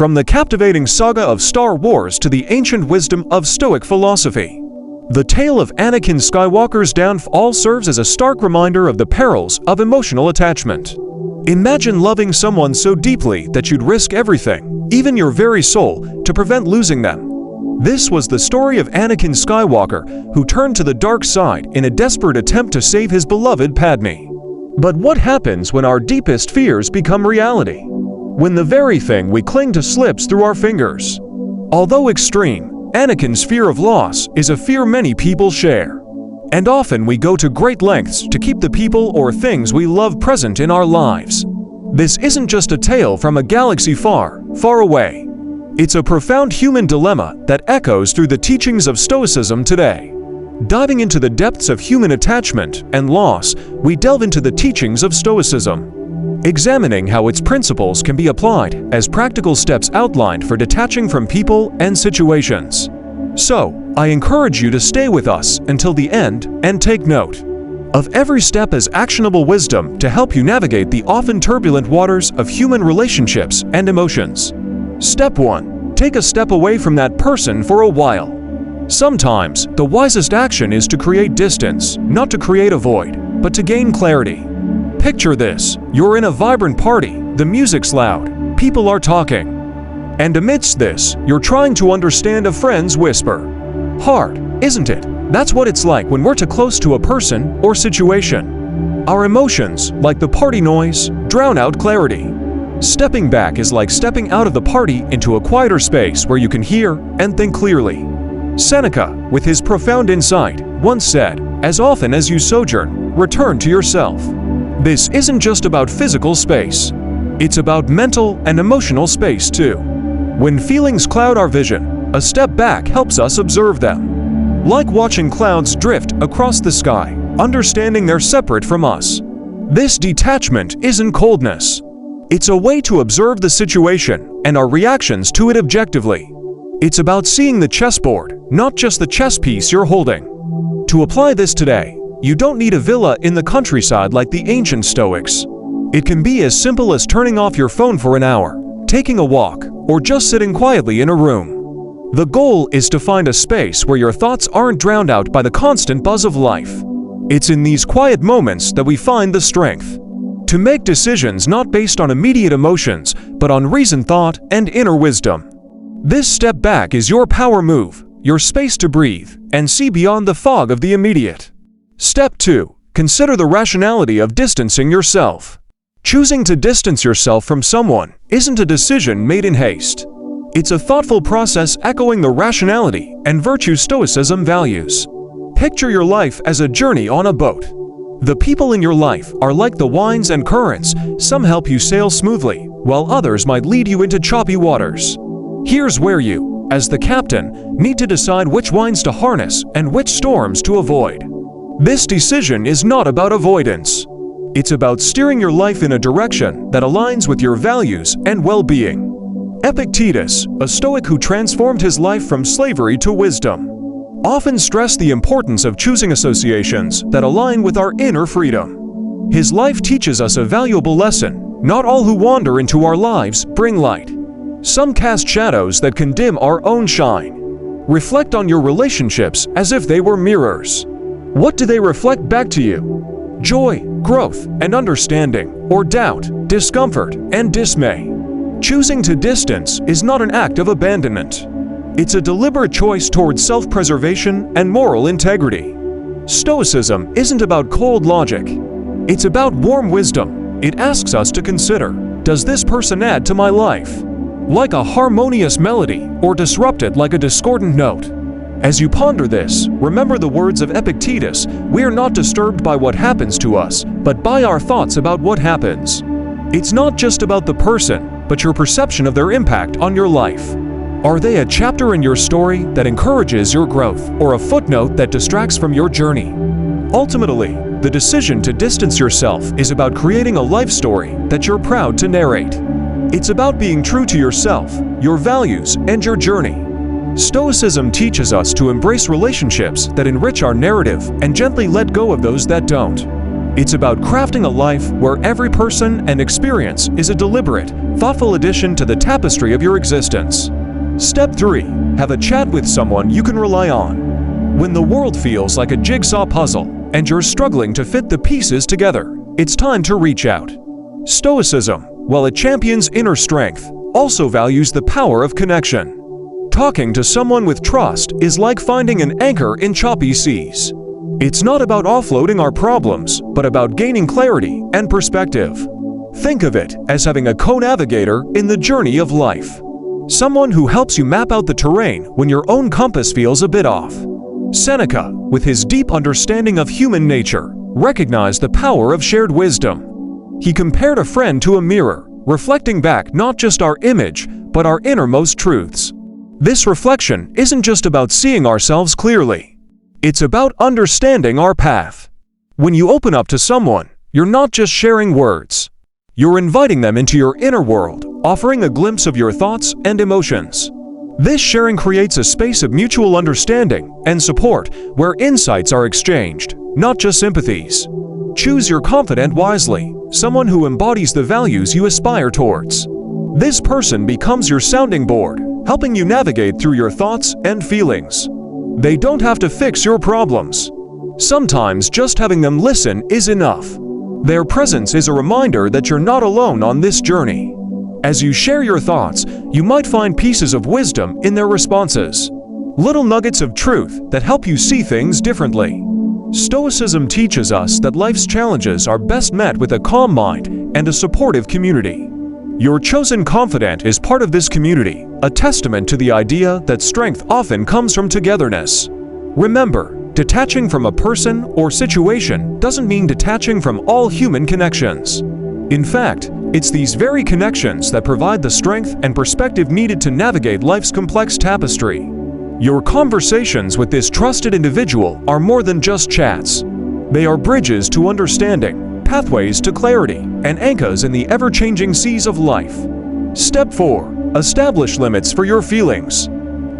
From the captivating saga of Star Wars to the ancient wisdom of Stoic philosophy, the tale of Anakin Skywalker's downfall serves as a stark reminder of the perils of emotional attachment. Imagine loving someone so deeply that you'd risk everything, even your very soul, to prevent losing them. This was the story of Anakin Skywalker, who turned to the dark side in a desperate attempt to save his beloved Padme. But what happens when our deepest fears become reality? When the very thing we cling to slips through our fingers? Although extreme, Anakin's fear of loss is a fear many people share. And often we go to great lengths to keep the people or things we love present in our lives. This isn't just a tale from a galaxy far, far away. It's a profound human dilemma that echoes through the teachings of Stoicism today. Diving into the depths of human attachment and loss, we delve into the teachings of Stoicism, examining how its principles can be applied as practical steps outlined for detaching from people and situations. So, I encourage you to stay with us until the end and take note of every step as actionable wisdom to help you navigate the often turbulent waters of human relationships and emotions. Step 1. Take a step away from that person for a while. Sometimes, the wisest action is to create distance, not to create a void, but to gain clarity. Picture this: you're in a vibrant party, the music's loud, people are talking. And amidst this, you're trying to understand a friend's whisper. Hard, isn't it? That's what it's like when we're too close to a person or situation. Our emotions, like the party noise, drown out clarity. Stepping back is like stepping out of the party into a quieter space where you can hear and think clearly. Seneca, with his profound insight, once said, "As often as you sojourn, return to yourself." This isn't just about physical space. It's about mental and emotional space too. When feelings cloud our vision, a step back helps us observe them. Like watching clouds drift across the sky, understanding they're separate from us. This detachment isn't coldness. It's a way to observe the situation and our reactions to it objectively. It's about seeing the chessboard, not just the chess piece you're holding. To apply this today, you don't need a villa in the countryside like the ancient Stoics. It can be as simple as turning off your phone for an hour, taking a walk, or just sitting quietly in a room. The goal is to find a space where your thoughts aren't drowned out by the constant buzz of life. It's in these quiet moments that we find the strength to make decisions not based on immediate emotions, but on reasoned thought and inner wisdom. This step back is your power move, your space to breathe and see beyond the fog of the immediate. Step 2. Consider the rationality of distancing yourself. Choosing to distance yourself from someone isn't a decision made in haste. It's a thoughtful process echoing the rationality and virtue Stoicism values. Picture your life as a journey on a boat. The people in your life are like the winds and currents. Some help you sail smoothly, while others might lead you into choppy waters. Here's where you, as the captain, need to decide which winds to harness and which storms to avoid. This decision is not about avoidance. It's about steering your life in a direction that aligns with your values and well-being. Epictetus, a Stoic who transformed his life from slavery to wisdom, often stressed the importance of choosing associations that align with our inner freedom. His life teaches us a valuable lesson: not all who wander into our lives bring light. Some cast shadows that can dim our own shine. Reflect on your relationships as if they were mirrors. What do they reflect back to you? Joy, growth, and understanding, or doubt, discomfort, and dismay? Choosing to distance is not an act of abandonment. It's a deliberate choice towards self-preservation and moral integrity. Stoicism isn't about cold logic. It's about warm wisdom. It asks us to consider, does this person add to my life like a harmonious melody, or disrupt it like a discordant note? As you ponder this, remember the words of Epictetus: we are not disturbed by what happens to us, but by our thoughts about what happens. It's not just about the person, but your perception of their impact on your life. Are they a chapter in your story that encourages your growth, or a footnote that distracts from your journey? Ultimately, the decision to distance yourself is about creating a life story that you're proud to narrate. It's about being true to yourself, your values, and your journey. Stoicism teaches us to embrace relationships that enrich our narrative and gently let go of those that don't. It's about crafting a life where every person and experience is a deliberate, thoughtful addition to the tapestry of your existence. Step 3. Have a chat with someone you can rely on. When the world feels like a jigsaw puzzle and you're struggling to fit the pieces together, it's time to reach out. Stoicism, while it champions inner strength, also values the power of connection. Talking to someone with trust is like finding an anchor in choppy seas. It's not about offloading our problems, but about gaining clarity and perspective. Think of it as having a co-navigator in the journey of life. Someone who helps you map out the terrain when your own compass feels a bit off. Seneca, with his deep understanding of human nature, recognized the power of shared wisdom. He compared a friend to a mirror, reflecting back not just our image, but our innermost truths. This reflection isn't just about seeing ourselves clearly. It's about understanding our path. When you open up to someone, you're not just sharing words. You're inviting them into your inner world, offering a glimpse of your thoughts and emotions. This sharing creates a space of mutual understanding and support where insights are exchanged, not just sympathies. Choose your confidant wisely, someone who embodies the values you aspire towards. This person becomes your sounding board, helping you navigate through your thoughts and feelings. They don't have to fix your problems. Sometimes just having them listen is enough. Their presence is a reminder that you're not alone on this journey. As you share your thoughts, you might find pieces of wisdom in their responses. Little nuggets of truth that help you see things differently. Stoicism teaches us that life's challenges are best met with a calm mind and a supportive community. Your chosen confidant is part of this community, a testament to the idea that strength often comes from togetherness. Remember, detaching from a person or situation doesn't mean detaching from all human connections. In fact, it's these very connections that provide the strength and perspective needed to navigate life's complex tapestry. Your conversations with this trusted individual are more than just chats. They are bridges to understanding, pathways to clarity, and anchors in the ever-changing seas of life. Step 4. Establish limits for your feelings.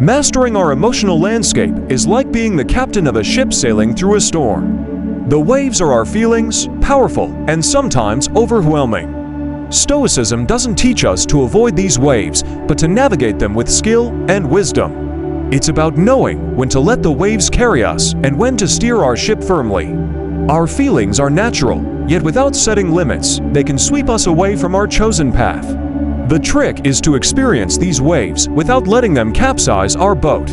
Mastering our emotional landscape is like being the captain of a ship sailing through a storm. The waves are our feelings, powerful and sometimes overwhelming. Stoicism doesn't teach us to avoid these waves, but to navigate them with skill and wisdom. It's about knowing when to let the waves carry us and when to steer our ship firmly. Our feelings are natural, yet without setting limits, they can sweep us away from our chosen path. The trick is to experience these waves without letting them capsize our boat.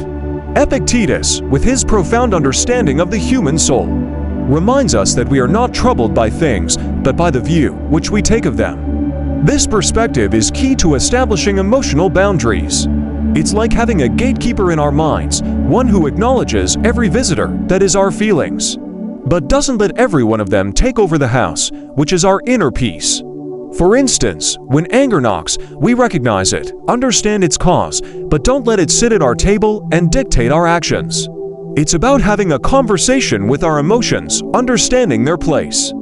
Epictetus, with his profound understanding of the human soul, reminds us that we are not troubled by things, but by the view which we take of them. This perspective is key to establishing emotional boundaries. It's like having a gatekeeper in our minds, one who acknowledges every visitor that is our feelings, but doesn't let every one of them take over the house, which is our inner peace. For instance, when anger knocks, we recognize it, understand its cause, but don't let it sit at our table and dictate our actions. It's about having a conversation with our emotions, understanding their place,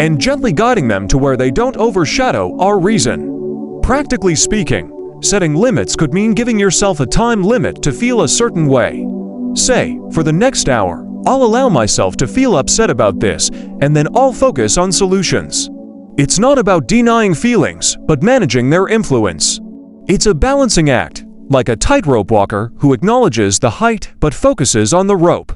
and gently guiding them to where they don't overshadow our reason. Practically speaking, setting limits could mean giving yourself a time limit to feel a certain way. Say, for the next hour, I'll allow myself to feel upset about this, and then I'll focus on solutions. It's not about denying feelings, but managing their influence. It's a balancing act, like a tightrope walker who acknowledges the height but focuses on the rope.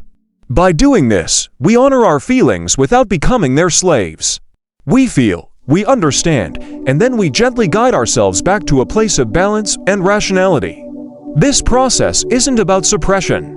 By doing this, we honor our feelings without becoming their slaves. We feel, we understand, and then we gently guide ourselves back to a place of balance and rationality. This process isn't about suppression.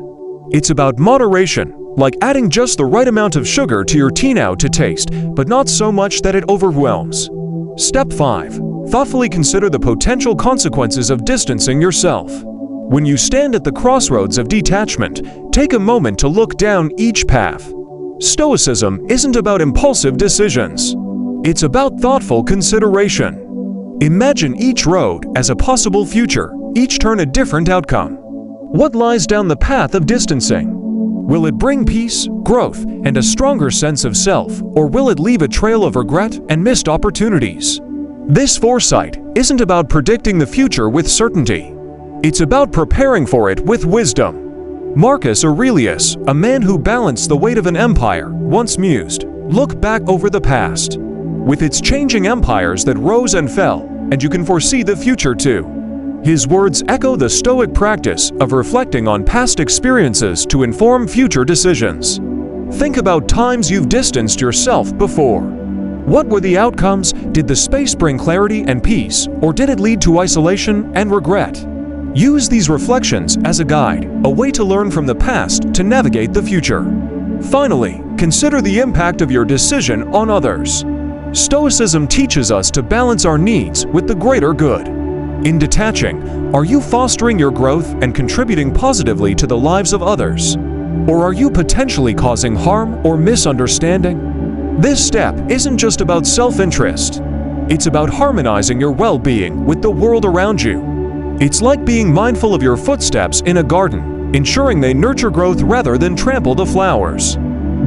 It's about moderation, like adding just the right amount of sugar to your tea now to taste, but not so much that it overwhelms. Step 5. Thoughtfully consider the potential consequences of distancing yourself. When you stand at the crossroads of detachment, take a moment to look down each path. Stoicism isn't about impulsive decisions. It's about thoughtful consideration. Imagine each road as a possible future, each turn a different outcome. What lies down the path of distancing? Will it bring peace, growth, and a stronger sense of self, or will it leave a trail of regret and missed opportunities? This foresight isn't about predicting the future with certainty. It's about preparing for it with wisdom. Marcus Aurelius, a man who balanced the weight of an empire, once mused, Look back over the past, with its changing empires that rose and fell, and you can foresee the future too. His words echo the Stoic practice of reflecting on past experiences to inform future decisions. Think about times you've distanced yourself before. What were the outcomes? Did the space bring clarity and peace, or did it lead to isolation and regret? Use these reflections as a guide, a way to learn from the past to navigate the future. Finally, consider the impact of your decision on others. Stoicism teaches us to balance our needs with the greater good. In detaching, are you fostering your growth and contributing positively to the lives of others? Or are you potentially causing harm or misunderstanding? This step isn't just about self-interest. It's about harmonizing your well-being with the world around you. It's like being mindful of your footsteps in a garden, ensuring they nurture growth rather than trample the flowers.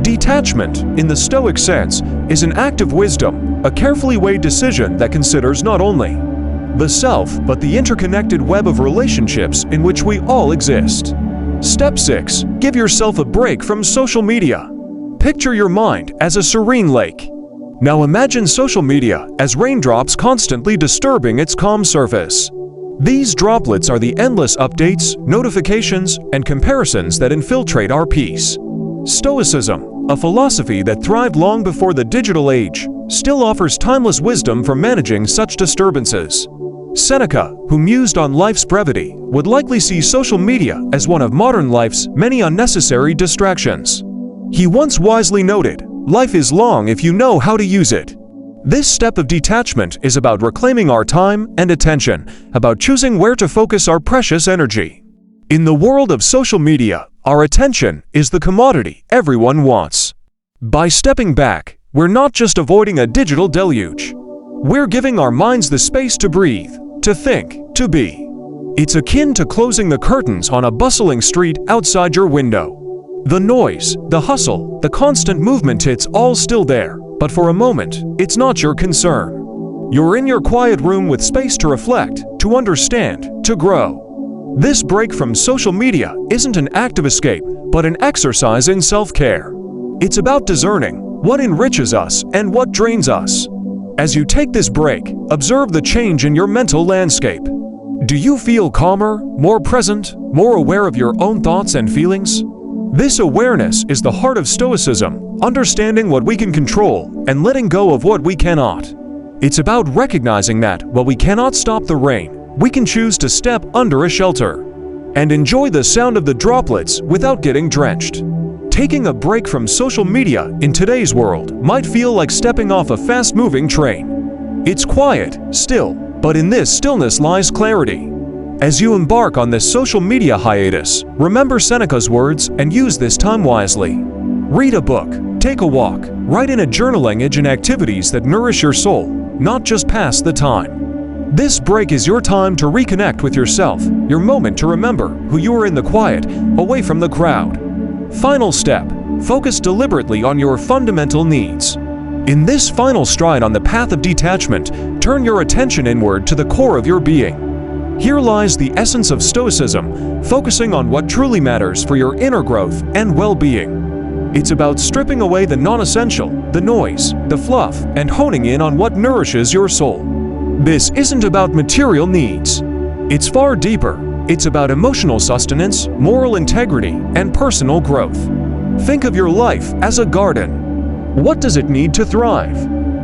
Detachment, in the Stoic sense, is an act of wisdom, a carefully weighed decision that considers not only the self, but the interconnected web of relationships in which we all exist. Step 6. Give yourself a break from social media. Picture your mind as a serene lake. Now imagine social media as raindrops constantly disturbing its calm surface. These droplets are the endless updates, notifications, and comparisons that infiltrate our peace. Stoicism, a philosophy that thrived long before the digital age, still offers timeless wisdom for managing such disturbances. Seneca, who mused on life's brevity, would likely see social media as one of modern life's many unnecessary distractions. He once wisely noted, "Life is long if you know how to use it." This step of detachment is about reclaiming our time and attention, about choosing where to focus our precious energy. In the world of social media, our attention is the commodity everyone wants. By stepping back, we're not just avoiding a digital deluge. We're giving our minds the space to breathe, to think, to be. It's akin to closing the curtains on a bustling street outside your window. The noise, the hustle, the constant movement, it's all still there, but for a moment, it's not your concern. You're in your quiet room with space to reflect, to understand, to grow. This break from social media isn't an act of escape, but an exercise in self-care. It's about discerning what enriches us and what drains us. As you take this break, observe the change in your mental landscape. Do you feel calmer, more present, more aware of your own thoughts and feelings? This awareness is the heart of Stoicism, understanding what we can control and letting go of what we cannot. It's about recognizing that, while we cannot stop the rain, we can choose to step under a shelter and enjoy the sound of the droplets without getting drenched. Taking a break from social media in today's world might feel like stepping off a fast-moving train. It's quiet, still, but in this stillness lies clarity. As you embark on this social media hiatus, remember Seneca's words and use this time wisely. Read a book, take a walk, write in a journaling and activities that nourish your soul, not just pass the time. This break is your time to reconnect with yourself, your moment to remember who you are in the quiet, away from the crowd. Final step, focus deliberately on your fundamental needs. In this final stride on the path of detachment, turn your attention inward to the core of your being. Here lies the essence of Stoicism, focusing on what truly matters for your inner growth and well-being. It's about stripping away the non-essential, the noise, the fluff, and honing in on what nourishes your soul. This isn't about material needs. It's far deeper. It's about emotional sustenance, moral integrity, and personal growth. Think of your life as a garden. What does it need to thrive?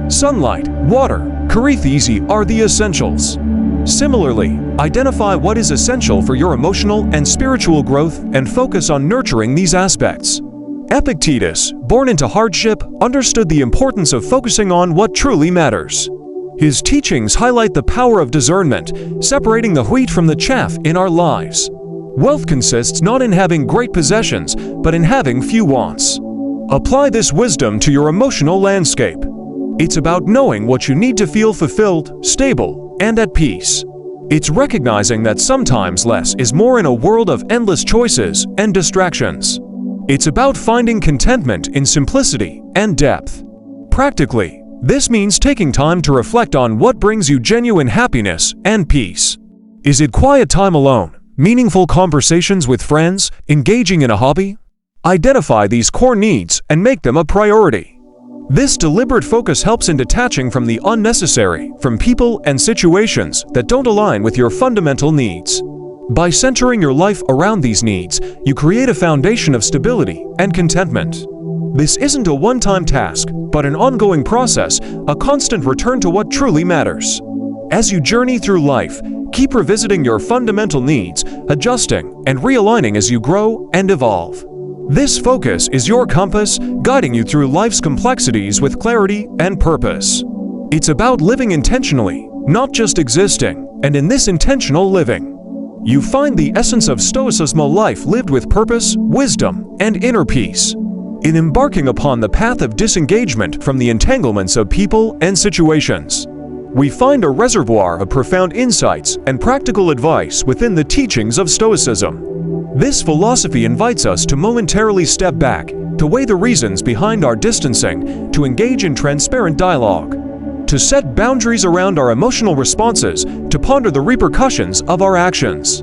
Sunlight, water, Karithisi are the essentials. Similarly, identify what is essential for your emotional and spiritual growth and focus on nurturing these aspects. Epictetus, born into hardship, understood the importance of focusing on what truly matters. His teachings highlight the power of discernment, separating the wheat from the chaff in our lives. Wealth consists not in having great possessions, but in having few wants. Apply this wisdom to your emotional landscape. It's about knowing what you need to feel fulfilled, stable, and at peace. It's recognizing that sometimes less is more in a world of endless choices and distractions. It's about finding contentment in simplicity and depth. Practically, this means taking time to reflect on what brings you genuine happiness and peace. Is it quiet time alone, meaningful conversations with friends, engaging in a hobby? Identify these core needs and make them a priority. This deliberate focus helps in detaching from the unnecessary, from people and situations that don't align with your fundamental needs. By centering your life around these needs, you create a foundation of stability and contentment. This isn't a one-time task, but an ongoing process, a constant return to what truly matters. As you journey through life, keep revisiting your fundamental needs, adjusting and realigning as you grow and evolve. This focus is your compass, guiding you through life's complexities with clarity and purpose. It's about living intentionally, not just existing, and in this intentional living, you find the essence of Stoicism, a life lived with purpose, wisdom, and inner peace. In embarking upon the path of disengagement from the entanglements of people and situations, we find a reservoir of profound insights and practical advice within the teachings of Stoicism. This philosophy invites us to momentarily step back, to weigh the reasons behind our distancing, to engage in transparent dialogue, to set boundaries around our emotional responses, to ponder the repercussions of our actions,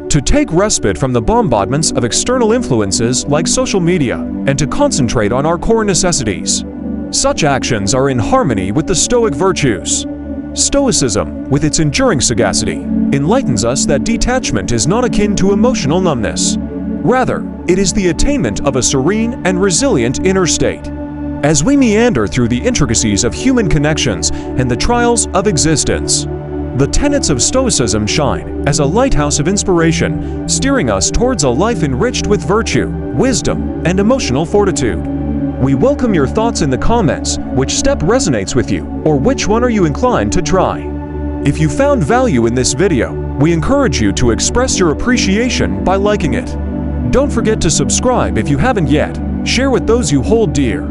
to take respite from the bombardments of external influences like social media, and to concentrate on our core necessities. Such actions are in harmony with the Stoic virtues. Stoicism, with its enduring sagacity, enlightens us that detachment is not akin to emotional numbness. Rather, it is the attainment of a serene and resilient inner state. As we meander through the intricacies of human connections and the trials of existence, the tenets of Stoicism shine as a lighthouse of inspiration, steering us towards a life enriched with virtue, wisdom, and emotional fortitude. We welcome your thoughts in the comments. Which step resonates with you, or which one are you inclined to try? If you found value in this video, we encourage you to express your appreciation by liking it. Don't forget to subscribe if you haven't yet, share with those you hold dear,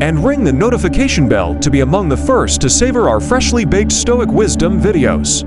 and ring the notification bell to be among the first to savor our freshly baked Stoic wisdom videos.